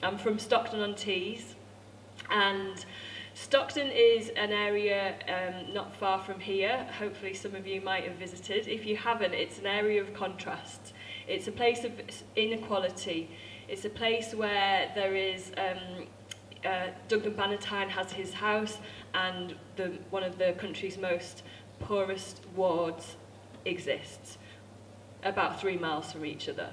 I'm from Stockton-on-Tees, and Stockton is an area not far from here. Hopefully some of you might have visited. If you haven't, it's an area of contrasts. It's a place of inequality. It's a place where there is Duncan Bannatyne has his house, and one of the country's most poorest wards exists, about 3 miles from each other.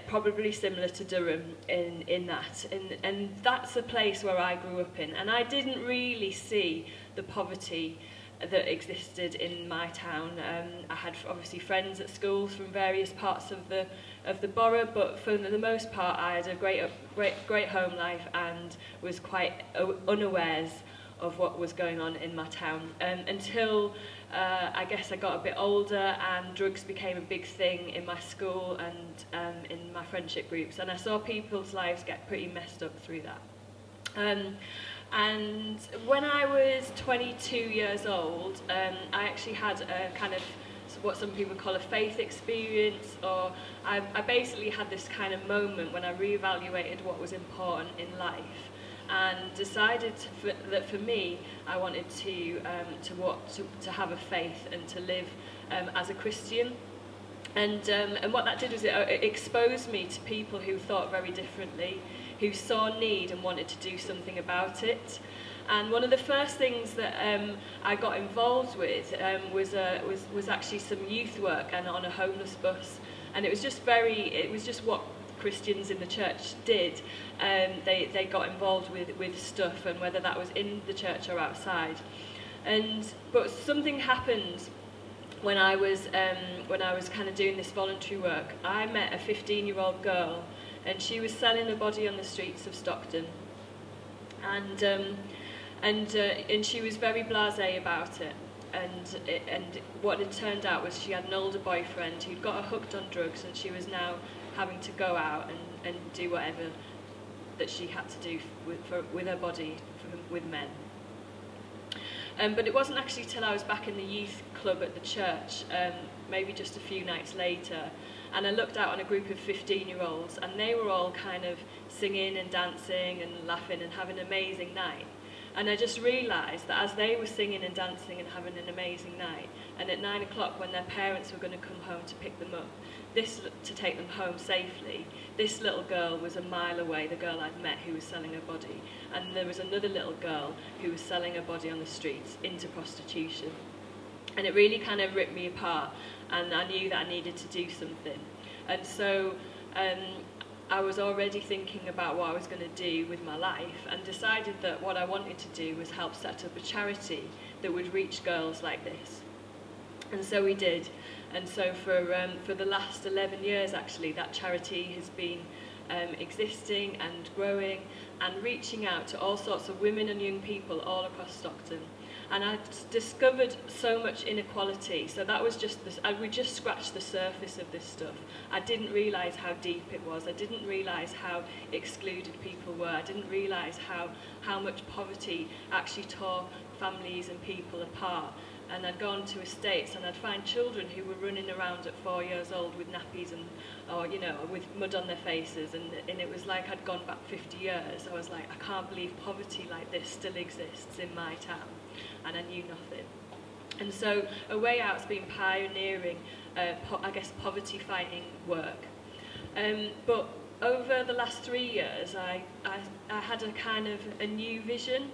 Probably similar to Durham in that, and that's a place where I grew up in, and I didn't really see the poverty that existed in my town. I had obviously friends at schools from various parts of the borough, but for the most part I had a great home life and was quite unawares of what was going on in my town, until I guess I got a bit older and drugs became a big thing in my school and in my friendship groups, and I saw people's lives get pretty messed up through that. And when I was 22 years old, I actually had a kind of what some people call a faith experience, or I basically had this kind of moment when I reevaluated what was important in life, and decided that for me, I wanted to have a faith and to live as a Christian. And what that did was it exposed me to people who thought very differently, who saw need and wanted to do something about it. And one of the first things that I got involved with was actually some youth work and on a homeless bus. And it was just what Christians in the church did. They got involved with stuff, and whether that was in the church or outside. But something happened when I was kind of doing this voluntary work. I met a 15-year-old girl, and she was selling her body on the streets of Stockton, and she was very blasé about it. And what it turned out was she had an older boyfriend who'd got her hooked on drugs, and she was now having to go out and do whatever that she had to do with her body with men. But it wasn't actually till I was back in the youth club at the church, maybe just a few nights later, and I looked out on a group of 15-year-olds, and they were all kind of singing and dancing and laughing and having an amazing night. And I just realised that as they were singing and dancing and having an amazing night, and at 9 o'clock when their parents were going to come home to pick them up, to take them home safely, this little girl was a mile away, the girl I'd met who was selling her body, and there was another little girl who was selling her body on the streets into prostitution. And it really kind of ripped me apart, and I knew that I needed to do something. And so I was already thinking about what I was going to do with my life, and decided that what I wanted to do was help set up a charity that would reach girls like this. And so we did. And so for the last 11 years, actually, that charity has been existing and growing and reaching out to all sorts of women and young people all across Stockton. And I discovered so much inequality. So that was just this, we just scratched the surface of this stuff. I didn't realise how deep it was. I didn't realise how excluded people were. I didn't realise how much poverty actually tore families and people apart. And I'd gone to estates, and I'd find children who were running around at 4 years old with nappies or you know, with mud on their faces, and it was like I'd gone back 50 years. I was like, I can't believe poverty like this still exists in my town, and I knew nothing. And so A Way Out's been pioneering, I guess, poverty fighting work. But over the last 3 years, I had a kind of a new vision,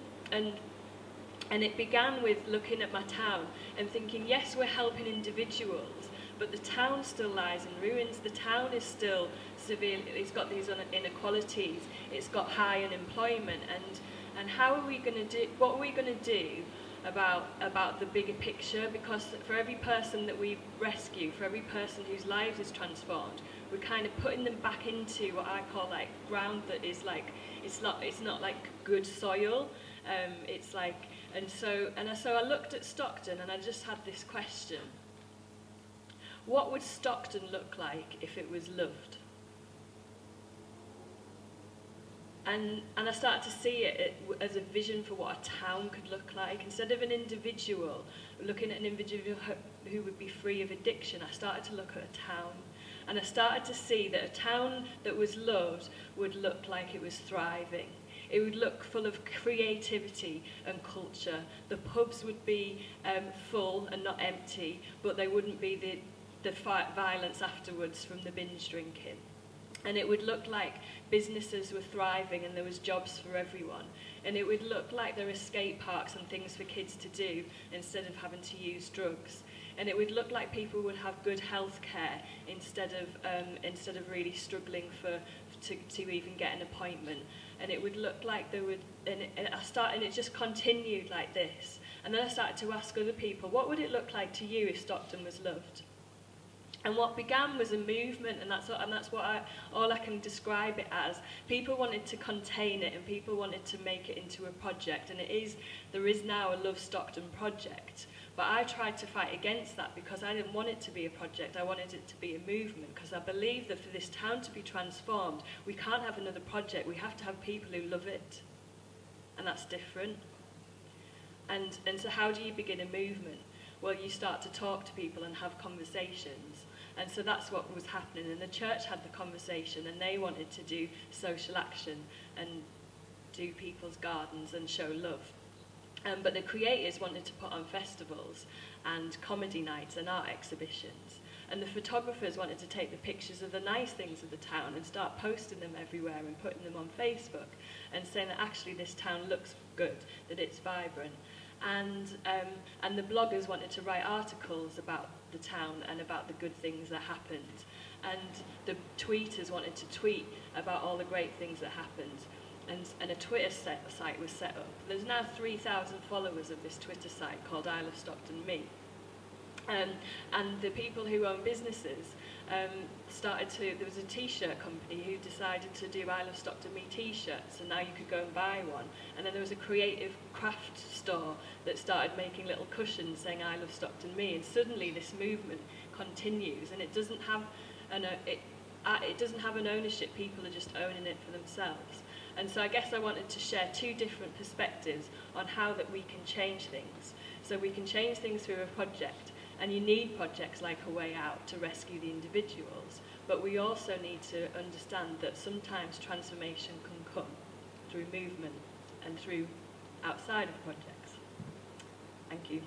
and it began with looking at my town and thinking, yes, we're helping individuals, but the town still lies in ruins. The town is still severe. It's got these inequalities. It's got high unemployment. And how are we going to do? What are we going to do about the bigger picture? Because for every person that we rescue, for every person whose lives is transformed, we're kind of putting them back into what I call like ground that is like it's not like good soil. It's like. And so I looked at Stockton, and I just had this question. What would Stockton look like if it was loved? And I started to see it as a vision for what a town could look like. Instead of an individual, looking at an individual who would be free of addiction, I started to look at a town. And I started to see that a town that was loved would look like it was thriving. It would look full of creativity and culture. The pubs would be full and not empty, but they wouldn't be the violence afterwards from the binge drinking. And it would look like businesses were thriving and there was jobs for everyone. And it would look like there were skate parks and things for kids to do instead of having to use drugs. And it would look like people would have good health care instead of really struggling to even get an appointment. And it would look like there would, and it just continued like this. And then I started to ask other people, what would it look like to you if Stockton was loved? And what began was a movement, and that's all I can describe it as. People wanted to contain it, and people wanted to make it into a project, and there is now a Love Stockton project. But I tried to fight against that because I didn't want it to be a project, I wanted it to be a movement, because I believe that for this town to be transformed, we can't have another project, we have to have people who love it. And that's different. And so how do you begin a movement? Well, you start to talk to people and have conversations. And so that's what was happening. And the church had the conversation, and they wanted to do social action and do people's gardens and show love. But the creators wanted to put on festivals and comedy nights and art exhibitions. And the photographers wanted to take the pictures of the nice things of the town and start posting them everywhere and putting them on Facebook and saying that actually this town looks good, that it's vibrant. And the bloggers wanted to write articles about the town and about the good things that happened. And the tweeters wanted to tweet about all the great things that happened. And a Twitter site was set up. There's now 3,000 followers of this Twitter site called I Love Stockton Me. And the people who own businesses there was a t-shirt company who decided to do I Love Stockton Me t-shirts, and now you could go and buy one. And then there was a creative craft store that started making little cushions saying I Love Stockton Me, and suddenly this movement continues, and it doesn't have an ownership, people are just owning it for themselves. And so I guess I wanted to share two different perspectives on how that we can change things. So we can change things through a project, and you need projects like A Way Out to rescue the individuals, but we also need to understand that sometimes transformation can come through movement and through outside of projects. Thank you.